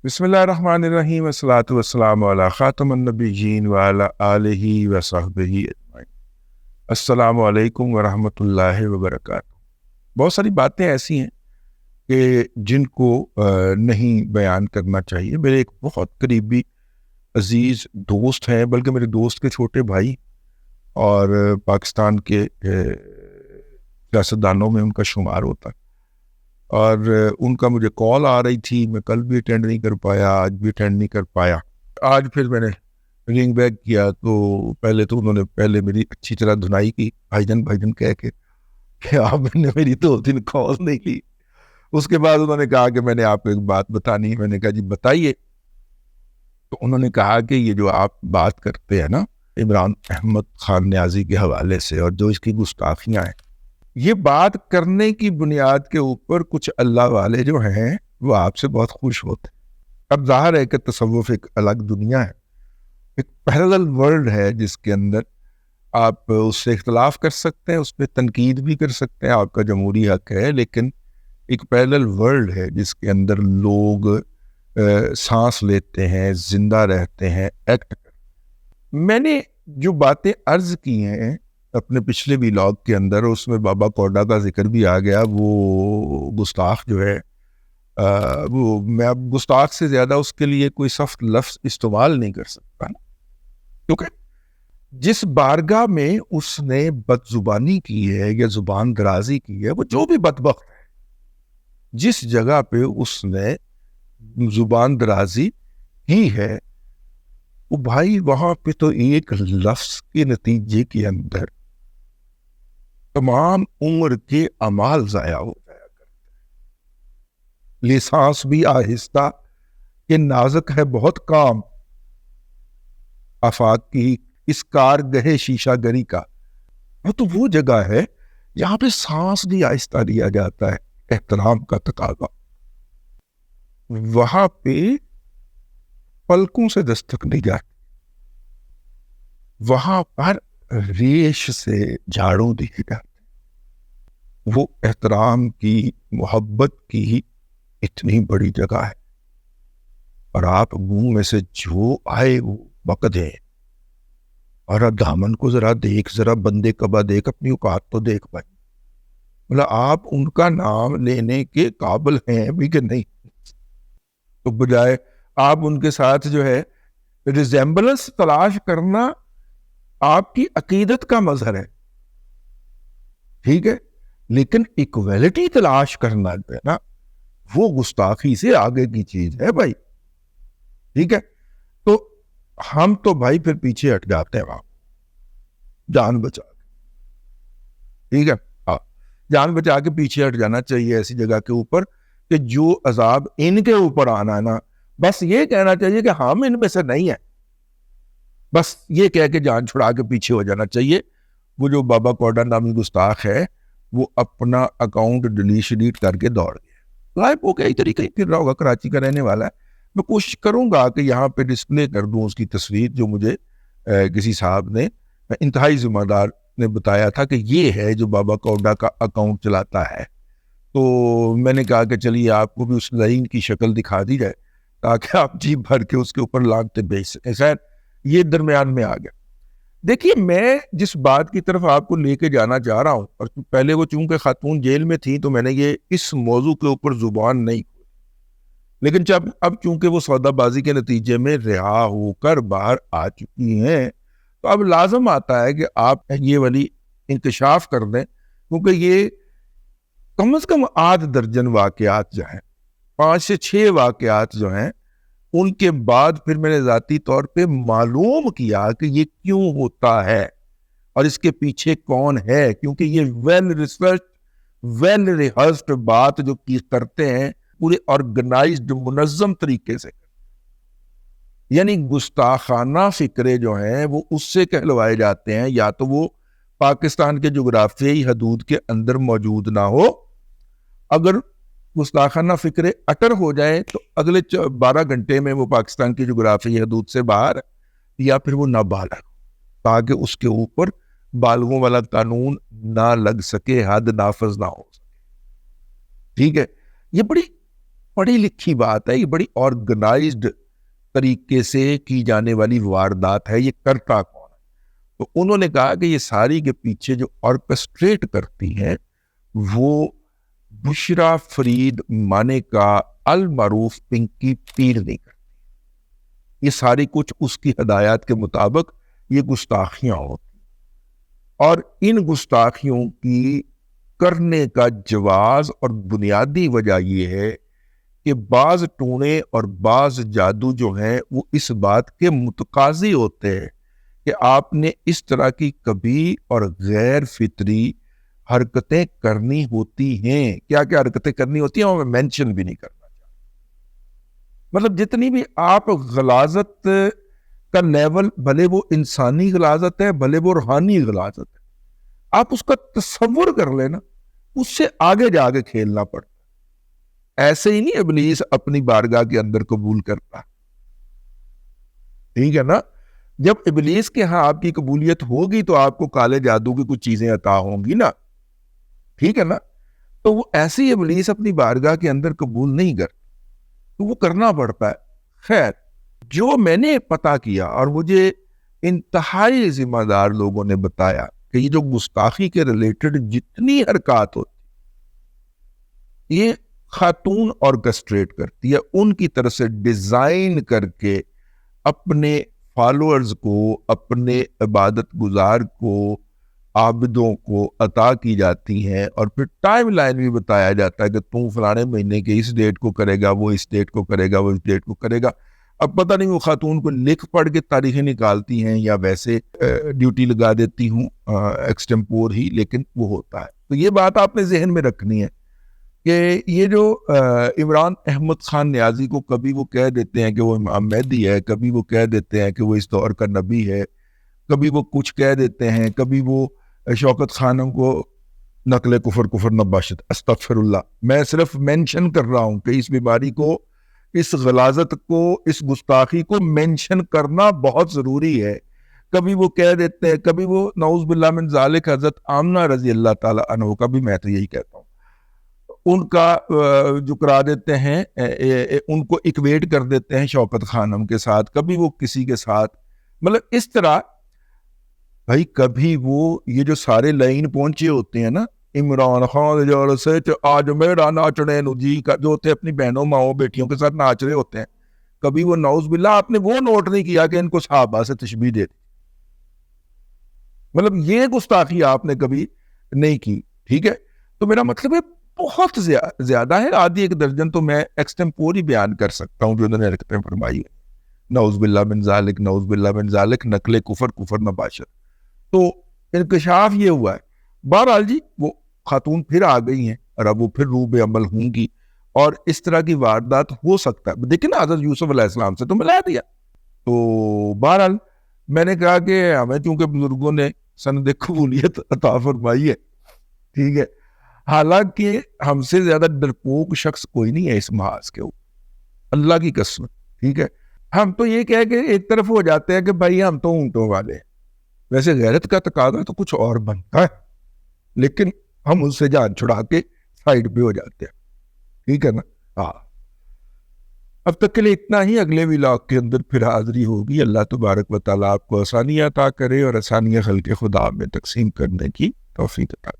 بسم اللہ الرحمن الرحیم، والصلاۃ والسلام علی خاتم النبیین وعلی آلہ وصحبہ اجمعین۔ السلام علیکم ورحمۃ اللہ وبرکاتہ۔ بہت ساری باتیں ایسی ہیں کہ جن کو نہیں بیان کرنا چاہیے۔ میرے ایک بہت قریبی عزیز دوست ہیں، بلکہ میرے دوست کے چھوٹے بھائی، اور پاکستان کے سیاستدانوں میں ان کا شمار ہوتا ہے، اور ان کا مجھے کال آ رہی تھی، میں کل بھی اٹینڈ نہیں کر پایا، آج بھی اٹینڈ نہیں کر پایا۔ آج پھر میں نے رنگ بیک کیا تو انہوں نے پہلے میری اچھی طرح دھنائی کی، بھائی جان کہہ کے کہ آپ نے میری 2 دن کال نہیں لی۔ اس کے بعد انہوں نے کہا کہ میں نے آپ کو ایک بات بتانی ہے۔ میں نے کہا جی بتائیے۔ تو انہوں نے کہا کہ یہ جو آپ بات کرتے ہیں نا عمران احمد خان نیازی کے حوالے سے، اور جو اس کی گستاخیاں ہیں، یہ بات کرنے کی بنیاد کے اوپر کچھ اللہ والے جو ہیں وہ آپ سے بہت خوش ہوتے ہیں۔ اب ظاہر ہے کہ تصوف ایک الگ دنیا ہے، ایک پیرلل ورلڈ ہے جس کے اندر آپ اس سے اختلاف کر سکتے ہیں، اس پہ تنقید بھی کر سکتے ہیں، آپ کا جمہوری حق ہے، لیکن ایک پیرلل ورلڈ ہے جس کے اندر لوگ سانس لیتے ہیں، زندہ رہتے ہیں، ایکٹ کرتے۔ میں نے جو باتیں عرض کی ہیں اپنے پچھلے ویلاگ کے اندر، اس میں بابا کوڈا کا ذکر بھی آ گیا۔ وہ گستاخ جو ہے، وہ میں اب گستاخ سے زیادہ اس کے لیے کوئی سخت لفظ استعمال نہیں کر سکتا نا، کیونکہ جس بارگاہ میں اس نے بد زبانی کی ہے یا زبان درازی کی ہے، وہ جو بھی بدبخت ہے، جس جگہ پہ اس نے زبان درازی کی ہے، وہ بھائی وہاں پہ تو ایک لفظ کے نتیجے کے اندر تمام عمر کے اعمال ضائع ہو جایا کرتے ہیں۔ لسانس بھی آہستہ کہ نازک ہے بہت کام، آفاق کی اس کارگہ شیشہ گری کا۔ وہ تو وہ جگہ ہے جہاں پہ سانس بھی آہستہ لیا جاتا ہے، احترام کا تقاضا۔ وہاں پہ پلکوں سے دستک نہیں جاتی، وہاں پر ریش سے جھاڑو دیے جاتے۔ وہ احترام کی، محبت کی اتنی بڑی جگہ ہے، اور آپ منہ میں سے جو آئے وہ بک دیں، اور دامن کو ذرا بندے کبا دیکھ، اپنی اوقات تو دیکھ پائے۔ مطلب آپ ان کا نام لینے کے قابل ہیں بھی کہ نہیں؟ تو بجائے آپ ان کے ساتھ جو ہے ریزیمبلنس تلاش کرنا آپ کی عقیدت کا مظہر ہے، ٹھیک ہے، لیکن ایکویلٹی تلاش کرنا جو ہے نا، وہ گستاخی سے آگے کی چیز ہے بھائی، ٹھیک ہے۔ تو ہم تو بھائی پھر پیچھے ہٹ جاتے ہیں وہاں، جان بچا کے، ٹھیک ہے، جان بچا کے پیچھے ہٹ جانا چاہیے ایسی جگہ کے اوپر کہ جو عذاب ان کے اوپر آنا ہے نا، بس یہ کہنا چاہیے کہ ہم ان میں سے نہیں ہیں، بس یہ کہہ کے جان چھڑا کے پیچھے ہو جانا چاہیے۔ وہ جو بابا کوڈا نامی گستاخ ہے، وہ اپنا اکاؤنٹ ڈیلیٹ کر کے دوڑ گیا، غائب ہو گیا، ادھر ہی کہیں پھر رہا ہوگا، کراچی کا رہنے والا ہے۔ میں کوشش کروں گا کہ یہاں پہ ڈسپلے کر دوں اس کی تصویر، جو مجھے کسی صاحب نے، انتہائی ذمہ دار نے بتایا تھا کہ یہ ہے جو بابا کوڈا کا اکاؤنٹ چلاتا ہے۔ تو میں نے کہا کہ چلیے آپ کو بھی اس لائن کی شکل دکھا دی جائے تاکہ آپ جی بھر کے اس کے اوپر لانتے بیچ سکیں۔ خیر، یہ درمیان میں آ گیا۔ دیکھیے، میں جس بات کی طرف آپ کو لے کے جانا چاہ رہا ہوں، اور پہلے وہ چونکہ خاتون جیل میں تھی تو میں نے یہ اس موضوع کے اوپر زبان نہیں، لیکن جب اب چونکہ وہ سودا بازی کے نتیجے میں رہا ہو کر باہر آ چکی ہیں، تو اب لازم آتا ہے کہ آپ یہ والی انکشاف کر دیں، کیونکہ یہ کم از کم 8 درجن واقعات جو ہیں، 5 سے 6 واقعات جو ہیں، ان کے بعد پھر میں نے ذاتی طور پہ معلوم کیا کہ یہ کیوں ہوتا ہے اور اس کے پیچھے کون ہے، کیونکہ یہ ویل ریسرچ، ویل ریہرسڈ بات جو کرتے ہیں پورے آرگنائزڈ منظم طریقے سے، یعنی گستاخانہ فکرے جو ہیں وہ اس سے کہلوائے جاتے ہیں، یا تو وہ پاکستان کے جغرافیائی حدود کے اندر موجود نہ ہو، اگر گستاخانہ فکرے اٹر ہو جائیں تو اگلے 12 گھنٹے میں وہ پاکستان کی جغرافیائی حدود سے باہر، یا پھر وہ نابالغ، تاکہ اس کے اوپر بالغوں والا قانون نہ لگ سکے، حد نافذ نہ ہو سکے، ٹھیک ہے۔ یہ بڑی پڑھی لکھی بات ہے، یہ بڑی آرگنائزڈ طریقے سے کی جانے والی واردات ہے، یہ کرتا کون ہے؟ تو انہوں نے کہا کہ یہ ساری کے پیچھے جو آرکسٹریٹ کرتی ہیں وہ بشرا فرید مانے کا المعروف پنکی پیر نہیں کرتی، یہ ساری کچھ اس کی ہدایات کے مطابق یہ گستاخیاں ہوتی، اور ان گستاخیوں کی کرنے کا جواز اور بنیادی وجہ یہ ہے کہ بعض ٹونے اور بعض جادو جو ہیں وہ اس بات کے متقاضی ہوتے ہیں کہ آپ نے اس طرح کی کبھی اور غیر فطری حرکتیں کرنی ہوتی ہیں۔ کیا کیا حرکتیں کرنی ہوتی ہیں اور میں مینشن بھی نہیں کرنا چاہتا، مطلب جتنی بھی آپ غلاظت کا لیول، بھلے وہ انسانی غلاظت ہے بھلے وہ روحانی غلاظت ہے، آپ اس کا تصور کر لینا، اس سے آگے جا کے کھیلنا پڑتا۔ ایسے ہی نہیں ابلیس اپنی بارگاہ کے اندر قبول کرتا، ٹھیک ہے نا؟ جب ابلیس کے ہاں آپ کی قبولیت ہوگی تو آپ کو کالے جادو کی کچھ چیزیں عطا ہوں گی نا، ٹھیک ہے نا؟ تو وہ ایسی ابلیس اپنی بارگاہ کے اندر قبول نہیں کرتا، تو وہ کرنا پڑتا ہے۔ خیر، جو میں نے پتا کیا اور مجھے انتہائی ذمہ دار لوگوں نے بتایا کہ یہ جو گستاخی کے ریلیٹڈ جتنی حرکات ہوتی یہ خاتون آرکسٹریٹ کرتی ہے، ان کی طرف سے ڈیزائن کر کے اپنے فالوورز کو، اپنے عبادت گزار کو، عابدوں کو عطا کی جاتی ہیں، اور پھر ٹائم لائن بھی بتایا جاتا ہے کہ تم فلانے مہینے کے اس ڈیٹ کو کرے گا، وہ اس ڈیٹ کو کرے گا، وہ اس ڈیٹ کو کرے گا۔ اب پتہ نہیں وہ خاتون کو لکھ پڑھ کے تاریخیں نکالتی ہیں یا ویسے ڈیوٹی لگا دیتی ہوں ایکسٹمپور ہی، لیکن وہ ہوتا ہے۔ تو یہ بات آپ نے ذہن میں رکھنی ہے کہ یہ جو عمران احمد خان نیازی کو کبھی وہ کہہ دیتے ہیں کہ وہ امام مہدی ہے، کبھی وہ کہہ دیتے ہیں کہ وہ اس دور کا نبی ہے، کبھی وہ کچھ کہہ دیتے ہیں، کبھی وہ شوکت خانم کو نقل کفر نباشت، استغفر اللہ، میں صرف مینشن کر رہا ہوں کہ اس بیماری کو، اس غلاظت کو، اس گستاخی کو مینشن کرنا بہت ضروری ہے۔ کبھی وہ کہہ دیتے ہیں، کبھی وہ نعوذ باللہ من ذالک حضرت آمنہ رضی اللہ تعالی عنہ کا بھی میں تو یہی کہتا ہوں، ان کا جو کرا دیتے ہیں، ان کو اکویٹ کر دیتے ہیں شوکت خانم کے ساتھ، کبھی وہ کسی کے ساتھ، مطلب اس طرح بھائی کبھی وہ یہ جو سارے لائن پہنچے ہوتے ہیں نا، عمران خان جلسے آج میرا ناچنے جی کا، جو ہوتے اپنی بہنوں ماؤں بیٹیوں کے ساتھ ناچ رہے ہوتے ہیں، کبھی وہ نعوذ باللہ آپ نے وہ نوٹ نہیں کیا کہ ان کو صحابہ سے تشبیہ دے دی، مطلب یہ گستاخی آپ نے کبھی نہیں کی، ٹھیک ہے؟ تو میرا مطلب ہے بہت زیادہ ہے، آدھی ایک درجن تو میں ایکسٹمپوری بیان کر سکتا ہوں جو انہوں نے حرکتیں فرمائی ہیں، نعوذ باللہ من ذالک، نعوذ باللہ من ذالک، نقل کفر نباشت۔ تو انکشاف یہ ہوا ہے۔ بہرحال جی وہ خاتون پھر آ گئی ہیں اور اب وہ پھر روب عمل ہوں گی، اور اس طرح کی واردات ہو سکتا ہے۔ دیکھیں نا حضرت یوسف علیہ السلام سے تو ملا دیا۔ تو بہرحال میں نے کہا کہ ہمیں چونکہ بزرگوں نے سند قبولیت عطا فرمائی ہے، ٹھیک ہے، حالانکہ ہم سے زیادہ ڈرپوک شخص کوئی نہیں ہے اس محاذ کے اوپر، اللہ کی قسم، ٹھیک ہے۔ ہم تو یہ کہہ کے ایک طرف ہو جاتے ہیں کہ بھائی ہم تو اونٹوں والے ہیں، ویسے غیرت کا تقاضا تو کچھ اور بنتا ہے، لیکن ہم اس سے جان چھڑا کے سائڈ پہ ہو جاتے ہیں، ٹھیک ہے نا؟ ہاں، اب تک کے لیے اتنا ہی، اگلے ولاگ کے اندر پھر حاضری ہوگی۔ اللہ تبارک و تعالیٰ آپ کو آسانیاں عطا کرے اور آسانیاں خلق خدا میں تقسیم کرنے کی توفیق عطا کرے۔